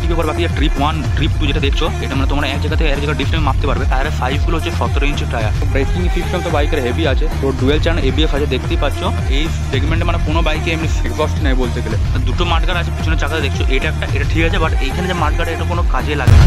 টিপে পর বাকি ট্রিপ 1 ট্রিপ 2 যেটা দেখছো এটা মানে তোমরা এক জায়গা থেকে এক জায়গা ডিস্টেন্স মাপতে পারবে। টায়ারের সাইজগুলো হচ্ছে 17 ইঞ্চি টায়ার। ব্রেকিং সিস্টেম তো বাইকের হেভি আছে, তো ডুয়েল চ্যানেল ABS আছে দেখতেই পাচ্ছ। এই সেগমেন্টে মানে কোনো বাইকে এমনি এক্সস্ট নেই বলতে গেলে। দুটো মাঠগার্ড আছে পিছনে চাকাতে দেখছো, এটা একটা, এটা ঠিক আছে, বাট এইখানে যে মাঠগার্ড এটা কোনো কাজে লাগে না।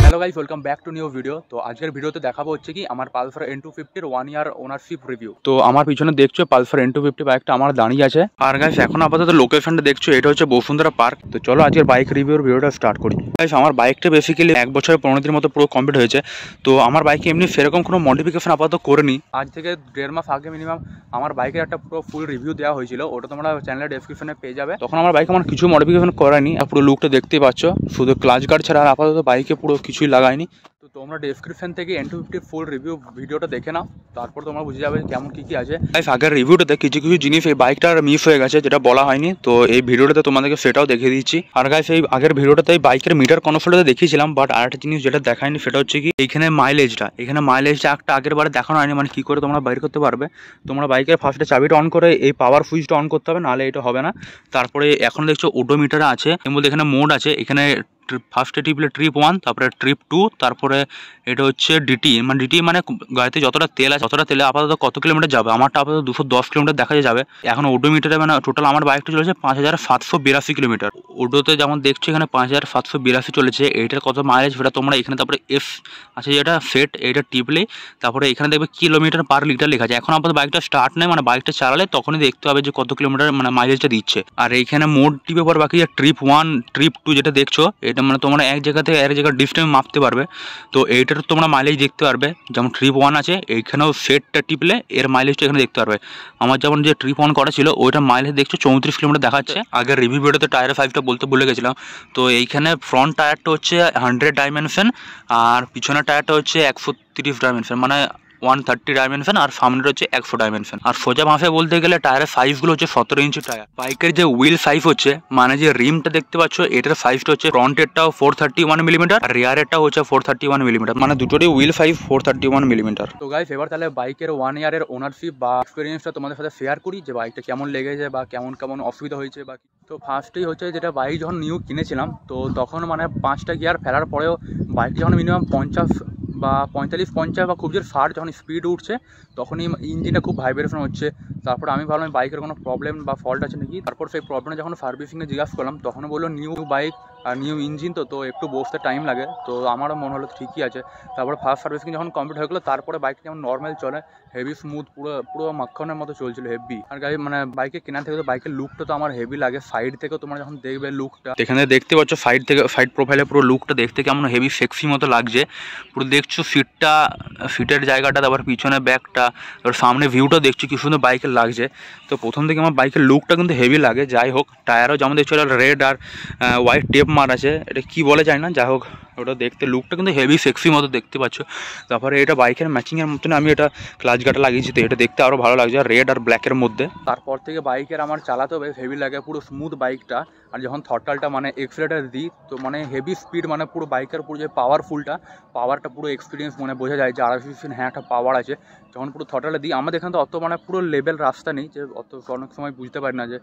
Hello guys, welcome back to new video. তো আজকের ভিডিওতে দেখাবো হচ্ছে কি আমার পালসার N250 এর 1 ইয়ার ওনারশিপ রিভিউ। তো আমার পিছনে দেখছো পালসার N250 বাইকটা আমার দাঁড়িয়ে আছে। আর গাইস এখন আপাতত লোকেশনটা দেখছো, এটা হচ্ছে বসুন্ধরা পার্ক। তো চলো আজকের বাইক রিভিউর ভিডিওটা স্টার্ট করি। গাইস আমার বাইকটা বেসিক্যালি 1 বছরের 15 দিনের মতো পুরো কমপ্লিট হয়েছে। তো আমার বাইকে এমনি সেরকম কোনো মডিফিকেশন আপাতত করিনি। আজ থেকে 1.5 মাস আগে মিনিমাম আমার বাইকের একটা পুরো ফুল রিভিউ দেওয়া হয়েছিল, ওটা তোমরা চ্যানেলের ডেসক্রিপশনে পেয়ে যাবে। তখন আমার বাইকে আমার কিছু মডিফিকেশন করায়নি, আর পুরো লুকটা দেখতেই পাচ্ছ, শুধু ক্লাচ গার্ড ছাড়া আর আপাতত বাইকে পুরো কিছুই লাগায়নি। তো তোমরা ডেসক্রিপশন থেকে N250 ফুল রিভিউ ভিডিওটা দেখে নাও, তারপর তোমরা বুঝে যাবে কেমন কি আছে। গাইস আগের রিভিউটাতে কিছু কিছু জিনিস এই বাইকটার মিস হয়ে গেছে যেটা বলা হয়নি, তো এই ভিডিওটাতে তোমাদেরকে সেটাও দেখিয়ে দিচ্ছি। আর গাইস এই আগের ভিডিওটাতে বাইকের মিটার কনসোলটাতে দেখিয়েছিলাম, বাট আরেকটা জিনিস যেটা দেখায়নি সেটা হচ্ছে কি এখানে মাইলেজটা একটা আগের বারে দেখানো হয়নি, মানে কি করে তোমরা বাইর করতে পারবে। তোমরা বাইকের ফার্স্টে চাবিটা অন করে এই পাওয়ার সুইচটা অন করতে হবে, নাহলে এটা হবে না। তারপরে এখন দেখছো ওডোমিটার আছে, এর মধ্যে এখানে মোড আছে, এখানে ফার্স্টে টিপলে ট্রিপ 1, তারপরে ট্রিপ 2, তারপরে এটা হচ্ছে ডিটি মানে গাড়িতে যতটা তেল আছে ততটা তেলে আপাতত কত কিলোমিটার যাবে। আমারটা আপাতত 210 কিলোমিটার দেখা যাবে। এখন ওডোমিটারে মানে টোটাল আমার বাইকটা চলেছে 5782 কিলোমিটার। ওডোতে যেমন দেখছো এখানে 5782 চলেছে। এইটার কত মাইলেজ সেটা তোমরা এখানে, তারপরে এফ আছে যেটা সেট, এইটা টিপলে তারপরে এখানে দেখবে কিলোমিটার পার লিটার লেখা আছে। এখন আপাতত বাইকটা স্টার্ট নেই, মানে বাইকটা চালালে তখনই দেখতে হবে যে কত কিলোমিটার মানে মাইলেজটা দিচ্ছে। আর এইখানে মোড টিপে পর বাকি ট্রিপ 1 ট্রিপ 2 যেটা দেখছো এটা মানে তোমরা এক জায়গা থেকে এক জায়গায় ডিস্টেন্স মাপতে পারবে। তো এইটার তোমরা মাইলেজ দেখতে পারবে, যেমন ট্রিপ 1 আছে এইখানেও সেটটা টিপলে এর মাইলেজটা এখানে দেখতে পারবে। আমার যেমন যে ট্রিপ 1 করা ছিল ওইটার মাইলেজ দেখছো 34 কিলোমিটার দেখাচ্ছে। আগের রিভিউ ভিডিওতে টায়ারের সাইজটা বলতে ভুলে গেছিলাম। তো এইখানে ফ্রন্ট টায়ারটা হচ্ছে 100 ডাইমেনশন, আর পিছনের টায়ারটা হচ্ছে 130 ডাইমেনশন, মানে 130 ডাইমেনশন, আর সামনের হচ্ছে 100 ডাইমেনশন। আর সোজা ভাষায় বলতে গেলে টায়ারের সাইজগুলো হচ্ছে 17 ইঞ্চি টায়ার। বাইকের যে হুইল সাইজ হচ্ছে মানে যে রিমটা দেখতে পাচ্ছ এটার সাইজটা হচ্ছে ফ্রন্টেরটাও 431 মিলিমিটার, আর রিয়ারেরটাও হচ্ছে 431 মিলিমিটার, মানে দুটোরই হুইল সাইজ 431 মিলিমিটার। তো গাইস এবার তাহলে বাইকের 1 ইয়ারের ওনারশিপ বা এক্সপিরিয়েন্সটা তোমাদের সাথে শেয়ার করি, যে বাইকটা কেমন লেগেছে বা কেমন কেমন অসুবিধা হয়েছে বা। তো ফার্স্টেই হচ্ছে যেটা বাইক যখন নিউ কিনেছিলাম তো তখন মানে 5টা গিয়ার ফেলার পরেও বাইকটা যখন মিনিমাম 50 বা 45-50 বা খুব জোর 60 যখন স্পিড উঠছে তখনই ইঞ্জিনটা খুব ভাইব্রেশন হচ্ছে। তারপর আমি ভাবলাম বাইকের কোনো প্রবলেম বা ফল্ট আছে নাকি। তারপর সেই প্রবলেমটা যখন সার্ভিসিংয়ে জিজ্ঞাসা করলাম তখন বললো নিউ বাইক আর নিউ ইঞ্জিন তো একটু বসতে টাইম লাগে। তো আমারও মনে হলো ঠিকই আছে। তারপর ফার্স্ট সার্ভিসিং যখন কমপ্লিট হয়ে গেলো তারপরে বাইকটা যেমন নর্মাল চলে, হেভি স্মুথ, পুরো মাখনের মতো চলছিল, হেভি। আর গাড়ি মানে বাইকে কেনার থেকে তো বাইকের লুকটা তো আমার হেভি লাগে। সাইড থেকেও তোমরা যখন দেখবে লুকটা, এখানে দেখতে পাচ্ছ সাইড থেকে, সাইড প্রোফাইলে পুরো লুকটা দেখতে কেমন হেভি সেক্সি মতো লাগছে। পুরো দেখছো সিটের জায়গাটা, তারপর পিছনে ব্যাগটা, তারপর সামনে ভিউটা দেখছো কি সুন্দর বাইকের লাগছে। তো প্রথম থেকে আমার বাইকের লুকটা কিন্তু হেভি লাগে। যাই হোক টায়ারও যেমন দেখছো রেড আর হোয়াইট টেপ মার আছে, এটা কি বলে যায় না, যাই হোক ওটা দেখতে লুকটা কিন্তু হেভি সেক্সি মতো দেখতে পাচ্ছ। তারপরে এটা বাইকের ম্যাচিংয়ের মতন আমি এটা ক্লাচ গাটা লাগিয়েছি, তো এটা দেখতে আরও ভালো লাগছে রেড আর ব্ল্যাকের মধ্যে। তারপর থেকে বাইকের আমার চালাতেও বেশ হেভি লাগে, পুরো স্মুথ বাইকটা। আর যখন থটলটা মানে এক্সিলেটার দিই তো মানে হেভি স্পিড, মানে পুরো বাইকের পুরো যে পাওয়ারটা পুরো এক্সপিরিয়েন্স মানে বোঝা যায় যে 250 হ্যাঁ একটা পাওয়ার আছে। যখন পুরো থটলটা দিই, আমাদের এখানে তো অত মানে পুরো লেভেল রাস্তা নেই, যে অত অনেক সময় বুঝতে পারি না যে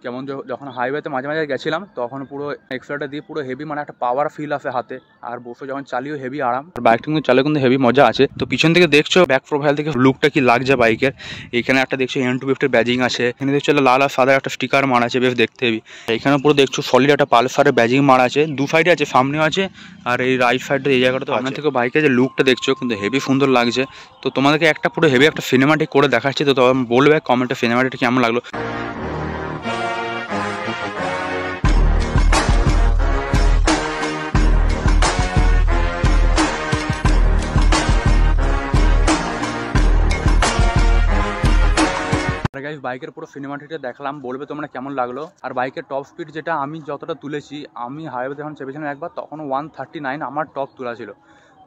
কেমন। যখন হাইওয়েতে মাঝে মাঝে গেছিলাম তখন পুরো এক্সেলেটার দিয়ে পুরো হেভি মানে একটা পাওয়ার ফিল আসে হাতে, আর বসে যখন চালিয়েও হেভি আরাম। আর বাইকটা কিন্তু চালে কিন্তু হেভি মজা আছে। তো পিছন থেকে দেখছো ব্যাক প্রোফাইল থেকে লুকটা কি লাগছে বাইকের। এখানে একটা দেখছো N250 ব্যাজিং আছে, এখানে দেখছো লাল আর সাদা একটা স্টিকার মারা আছে, বেশ দেখতে হেভি। এখানে পুরো দেখছো সলিড একটা পালসারের ব্যাজিং মারা আছে, দু সাইডে আছে, সামনেও আছে আর এই রাইট সাইডে এই জায়গাটা। তো আপনার থেকে বাইকের যে লুকটা দেখছো কিন্তু হেভি সুন্দর লাগছে। তো তোমাদেরকে একটা পুরো হেভি একটা সিনেমাটিক করে দেখাচ্ছি, তো তোমরা বলবে কমেন্টে সিনেমাটিকটা কেমন লাগলো। গাইস বাইকের পুরো সিনেমাটিকটা দেখলাম, বলবে তোমরা কেমন লাগলো। আর বাইকের টপ স্পিড যেটা আমি যতটা তুলেছি, আমি হাইওয়েতে যখন চেপেছিলাম একবার তখন 139 আমার টপ তোলা ছিল।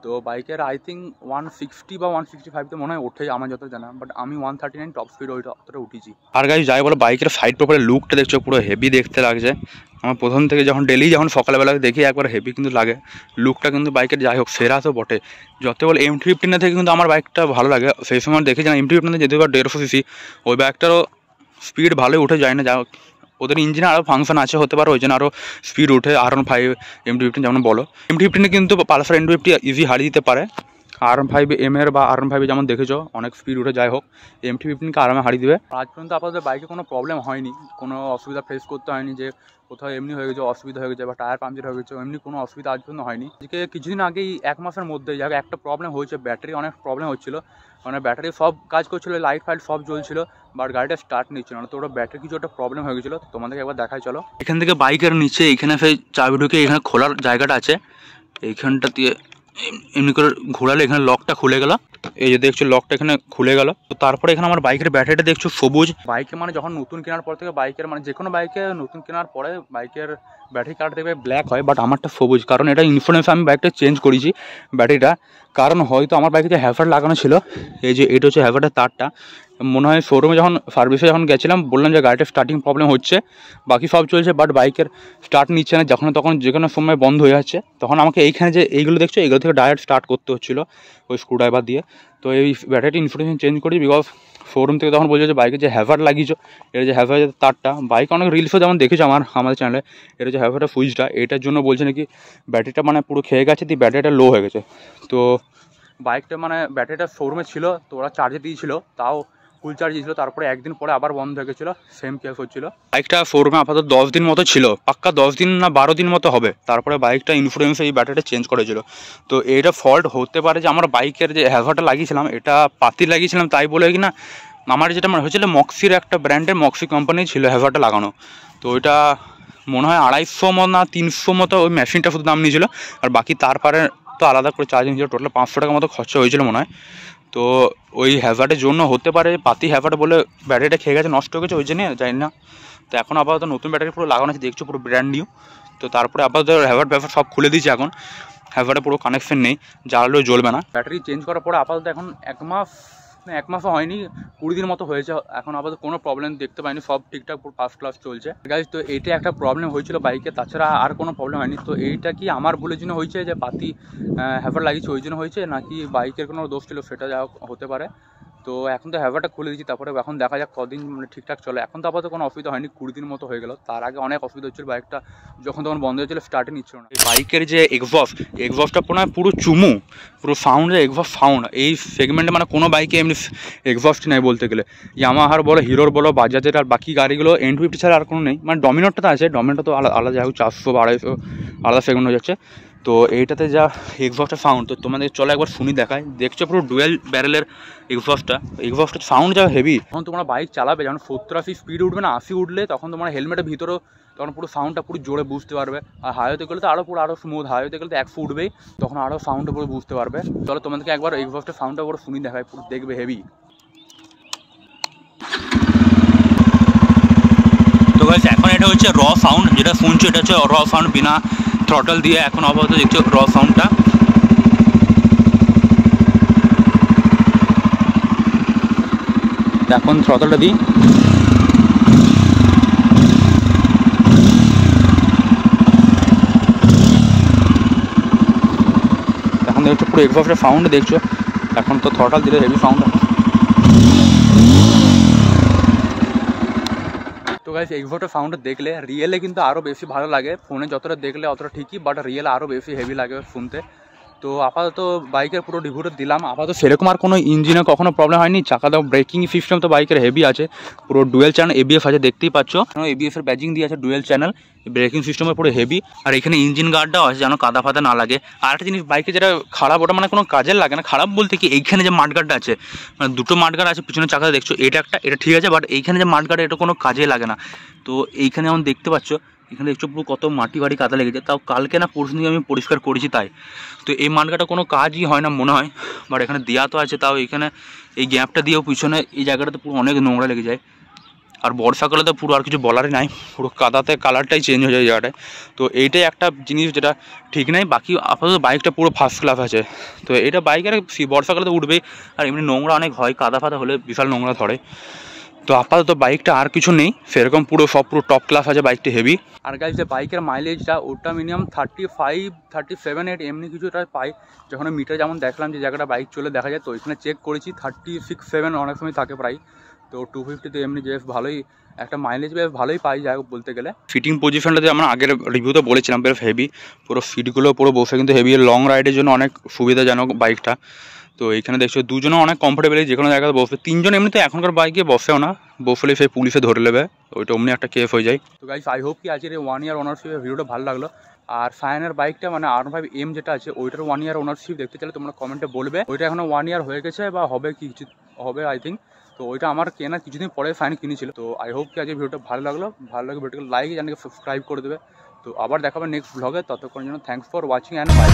তো বাইকের আই থিঙ্ক 160 বা 165 মনে হয় ওঠে আমার যত জানা, বাট আমি 139 টপ স্পিড অতটা উঠেছি। আর গাইস যাই বলো বাইকের সাইড প্রোফাইলের লুকটা দেখছো পুরো হেভি দেখতে লাগছে। আমার প্রথম থেকে যখন যখন সকালবেলা দেখি একবার হেভি কিন্তু লাগে লুকটা, কিন্তু বাইকের যাই হোক সেরা তো বটে। যত বল M215 থেকে কিন্তু আমার বাইকটা ভালো লাগে। সেই সময় দেখেছিলাম M215 যেহেতু 150cc, ওই বাইকটারও স্পিড ভালোই উঠে যায় না, যা হোক ওদের ইঞ্জিনে আরও ফাংশন আছে হতে পারে, ওই জন্য আরও স্পিড উঠে R15 MT-15 যেমন বলো। MT-15 কিন্তু পালসার N250 ইজি হারিয়ে দিতে পারে। R15M এর বা R15 যেমন দেখেছো অনেক স্পিড উঠে, যাই হোক MT-15কে আরামে হারিয়ে দেবে। আজ পর্যন্ত আপাতত বাইকে কোনো প্রবলেম হয়নি, কোনো অসুবিধা ফেস করতে হয়নি যে কোথাও এমনি হয়ে গেছে অসুবিধা হয়ে গেছে বা টায়ার পাংচার হয়ে গেছে, এমনি কোনো অসুবিধা আজ পর্যন্ত হয়নি। আজকে কিছুদিন আগেই 1 মাসের মধ্যে যাকে একটা প্রবলেম হয়েছে, ব্যাটারি অনেক প্রবলেম হচ্ছিলো, মানে ব্যাটারি সব কাজ করছিলো, লাইট ফাইট সব জ্বলছিল, বাট গাড়িটা স্টার্ট নিচ্ছিল না। তো ওটা ব্যাটারি কিছু একটা প্রবলেম হয়ে গেছিলো, তোমাদেরকে একবার দেখাই চলো। এখান থেকে বাইকের নিচে এখানে সেই চাবি ঢুকে এখানে খোলার জায়গাটা আছে, এইখানটা দিয়ে এমনি করে ঘোরালে এখানে লকটা খুলে গেল, এই যে দেখছো লকটা এখানে খুলে গেল। তো তারপরে এখানে আমার বাইকের ব্যাটারিটা দেখছো সবুজ। বাইকে মানে যখন নতুন কেনার পর থেকে বাইকের মানে যে কোনো বাইকে নতুন কেনার পরে বাইকের ব্যাটারি কালার দেখবে ব্ল্যাক হয়, বাট আমারটা সবুজ, কারণ এটা ইনফ্লুয়েন্স আমি বাইকটা চেঞ্জ করেছি ব্যাটারিটা, কারণ হয়তো আমার বাইকে যে হ্যাভার লাগানো ছিল, এই যে এটা হচ্ছে হ্যাভারের তারটা, মনে হয় শোরুমে যখন সার্ভিসে যখন গেছিলাম বললাম যে গাড়িটা স্টার্টিং প্রবলেম হচ্ছে, বাকি সব চলছে, বাট বাইকের স্টার্ট নিচ্ছে না, যখন তখন যে কোনো সময় বন্ধ হয়ে যাচ্ছে, তখন আমাকে এইখানে যে এইগুলো দেখছো এইগুলো থেকে ডাইরেক্ট স্টার্ট করতে হচ্ছিলো ওই স্ক্রুড্রাইভার দিয়ে। তো এই ব্যাটারিটি ইনফরমেশন চেঞ্জ করি, বিকজ শোরুম থেকে তখন বলছে যে বাইকে যে হ্যাভার লাগিয়েছো, এটা যে হ্যাভারের তারটা, বাইক অনেক রিলসও যেমন দেখেছো আমাদের চ্যানেলে, এটা যে হ্যাভারের সুইচটা, এটার জন্য বলছে নাকি ব্যাটারিটা মানে পুরো খেয়ে গেছে, দিয়ে ব্যাটারিটা লো হয়ে গেছে। তো বাইকটা মানে ব্যাটারিটা শোরুমে ছিল, তো ওরা চার্জে দিয়েছিল, তাও ফুল চার্জ দিয়েছিল, তারপরে একদিন পরে আবার বন্ধ হয়ে গেছিলো, সেম কেস হচ্ছিলো। বাইকটা শোরুমে আপাতত 10 দিন মতো ছিল, পাক্কা 10 দিন না 12 দিন মতো হবে, তারপরে বাইকটা ইনফ্লুয়েন্সে এই ব্যাটারিটা চেঞ্জ করেছিল। তো এটা ফল্ট হতে পারে যে আমার বাইকের যে হ্যাভারটা লাগিয়েছিলাম এটা পাতি লাগিয়েছিলাম, তাই বলে কি না আমার যেটা মানে হয়েছিল মক্সির একটা ব্র্যান্ডের মক্সি কোম্পানি ছিল হ্যাভারটা লাগানো, তো ওইটা মনে হয় 250 না 300 মতো ওই মেশিনটা শুধু দাম নিয়েছিল, আর বাকি তারপরে তো আলাদা করে চার্জ নিয়েছিল, টোটাল 500 টাকা মতো খরচা হয়েছিল মনে হয়। তো ওই হ্যাভারের জন্য হতে পারে, পাতি হ্যাভার বলে ব্যাটারিটা খেয়ে গেছে, নষ্ট হয়ে গেছে, ওই জন্যই জানি না। তো এখন আপাতত নতুন ব্যাটারি পুরো লাগানো আছে, দেখছো পুরো ব্র্যান্ড নিউ। তো তারপরে আপাতত হ্যাভার সব খুলে দিয়েছি, এখন হ্যাভারে পুরো কানেকশন নেই, জ্বালালেও জ্বলবে না। ব্যাটারি চেঞ্জ করার পরে আপাতত এখন 1 মাসও হয়নি, 20 দিন মতো হয়েছে, এখন আপাতত কোনো প্রবলেম দেখতে পাইনি, সব ঠিকঠাক পুরো ফার্স্ট ক্লাস চলছে গাইজ। তো এইটা একটা প্রবলেম হয়েছিল বাইকে, তাছাড়া আর কোনো প্রবলেম হয়নি। তো এইটা কি আমার ভুলের জন্য হয়েছে যে পাতি হ্যাভার লাগিয়েছে ওই জন্য হয়েছে, নাকি বাইকের কোনো দোষ ছিল, সেটা যা হতে পারে। তো এখন তো হ্যাভারটা খুলে দিচ্ছি, তারপরে এখন দেখা যাক কদিন মানে ঠিকঠাক চলে। এখন তো আপাতত কোনো অসুবিধা হয়নি, 20 দিন মতো হয়ে গেল, তার আগে অনেক অসুবিধা হচ্ছিল, বাইকটা যখন তখন বন্ধ হয়েছিল, স্টার্টে নিচ্ছিল না। বাইকের যে এক্সবস্টটা পুরো চুমু, পুরো সাউন্ড, এক্সবস্ট সাউন্ড এই সেগমেন্টে মানে কোনো বাইকে এমনি এক্সবস্ট নেই বলতে গেলে, ইয়ামাহার বলো, হিরোর বলো, বাজাজের, আর বাকি গাড়িগুলো N250 ছাড়া আর কোনো নেই। মানে ডমিনোরটা তো আছে, ডমিনোরটা তো আলাদা, যাই হোক 400 বা 250 আলাদা সেগমেন্ট হয়ে যাচ্ছে। তো এইটাতে যা এক্সবস্টের সাউন্ড, তো তোমাদের চলো একবার শুনি দেখায়, দেখছো পুরো ডুয়েল ব্যারেলের এক্সবস্টের সাউন্ড যা হেভি। যখন তোমরা বাইক চালাবে, যখন 70-80 স্পিড উঠবে না, 80 উঠলে তখন তোমার হেলমেটের ভিতরেও তখন পুরো সাউন্ডটা পুরো জোরে বুঝতে পারবে। আর হাইওয়েতে গেলে তো আরও স্মুথ, হাইওয়েতে গেলে তো 100 উঠবেই, তখন আরও সাউন্ডটা পুরো বুঝতে পারবে। চলো তোমাদেরকে একবার এক্সবস্টের সাউন্ডটা পুরো শুনি দেখায়, পুরো দেখবে হেভি। তো গাইস এখন এটা হচ্ছে র সাউন্ড, যেটা শুনছো এটা হচ্ছে র সাউন্ড, বিনা থ্রটল দিয়ে এখন আপাতত দেখছো র সাউন্ডটা। এখন থ্রটলটা দিই, এখন দেখছো পুরো এক্সবস্টের সাউন্ড দেখছো, এখন তো থ্রটল দিলে হেভি সাউন্ড। তো গাইস এক্সবস্টের সাউন্ড দেখলে রিয়েলে কিন্তু আরও বেশি ভালো লাগে, ফোনে যতটা দেখলে অতটা ঠিকই, বাট রিয়েলে আরও বেশি হেভি লাগে শুনতে। তো আপাতত বাইকের পুরো রিভিউটা দিলাম, আপাতত সেরকম আর কোনো ইঞ্জিনে কখনো প্রবলেম হয়নি। চাকা দাও, ব্রেকিং সিস্টেম তো বাইকের হেভি আছে, পুরো ডুয়েল চ্যানেল ABS আছে, দেখতেই পাচ্ছ ABS এর ব্যাজিং দিয়ে আছে, ডুয়েল চ্যানেল ব্রেকিং সিস্টেমে পুরো হেভি। আর এখানে ইঞ্জিন গার্ডটাও আছে যেন কাদা ফাদা না লাগে। আর একটা জিনিস বাইকে যেটা খারাপ, ওটা মানে কোনো কাজের লাগে না, খারাপ বলতে কি এইখানে যে মাঠগার্ডটা আছে, মানে দুটো মাঠগার্ড আছে পিছনে চাকাতে দেখছো, এটা ঠিক আছে, বাট এইখানে যে মাঠগার্ড এটা কোনো কাজে লাগে না। তো এইখানে যেমন দেখতে পাচ্ছ, এখানে দেখছো পুরো কত মাটি বাড়ি কাদা লেগেছে, তাও কালকে না পরশু দিন আমি পরিষ্কার করেছি তাই। তো এই মাঠগাটা কোনো কাজই হয় না মনে হয়, বাট এখানে দেওয়া তো আছে, তাও এখানে এই গ্যাপটা দিয়েও পিছনে এই জায়গাটাতে পুরো অনেক নোংরা লেগে যায়। আর বর্ষাকালে তো পুরো আর কিছু বলারই নাই, পুরো কাদাতে কালারটাই চেঞ্জ হয়ে যায় জায়গাটায়। তো এইটাই একটা জিনিস যেটা ঠিক নাই, বাকি আপাতত বাইকটা পুরো ফার্স্ট ক্লাস আছে। তো এটা বাইকের বর্ষাকালে তো উঠবেই, আর এমনি নোংরা অনেক হয়, কাদা ফাদা হলে বিশাল নোংরা ধরে। তো আপাতত বাইকটা আর কিছু নেই সেরকম, পুরো টপ ক্লাস আছে, বাইকটা হেভি। আর গাইস যে বাইকের মাইলেজটা ওটা মিনিমাম 35, 37, 8 এমনি কিছুটা পাই। যখন মিটার যেমন দেখলাম যে জায়গাটা বাইক চলে দেখা যায়, তো ওইখানে চেক করেছি 36, 7 অনেক সময় থাকে প্রায়। তো 250 তো এমনি বেশ ভালোই একটা মাইলেজ বেশ ভালোই পাই যাই হোক বলতে গেলে। ফিটিং পজিশনটাতে আমরা আগের রিভিউতে বলেছিলাম বেশ হেভি, পুরো সিটগুলো পুরো বসে কিন্তু হেভি, লং রাইডের জন্য অনেক সুবিধাজনক বাইকটা। তো এইখানে দেখছো দুজনও অনেক কমফোর্টেবল, যে কোনো জায়গায় বসবে। তিনজন এমনিতে এখনকার বাইকে বসেও না, বসলে সেই পুলিশে ধরে নেবে, ওইটা অমনি একটা কেস হয়ে যায়। তো গাইস আই হোপ কি আজকের এই 1 ইয়ার ওনারশিপের ভিডিওটা ভালো লাগলো। আর সায়ানের বাইকটা মানে R15M যেটা আছে ওইটার 1 ইয়ার ওনারশিপ দেখতে চাইলে তোমরা কমেন্টে বলবে। ওইটা এখনো 1 ইয়ার হয়ে গেছে বা হবে, কিছু হবে আই থিঙ্ক। তো ওইটা আমার কেনা কিছুদিন পরে সায়ান কিনেছিল। তো আই হোপ কি আজকের ভিডিওটা ভালো লাগলো ভিডিওটাকে লাইক চ্যানেলকে সাবস্ক্রাইব করে দেবে। তো আবার দেখাবে নেক্সট ব্লগে, ততক্ষণের জন্য thanks for watching and by.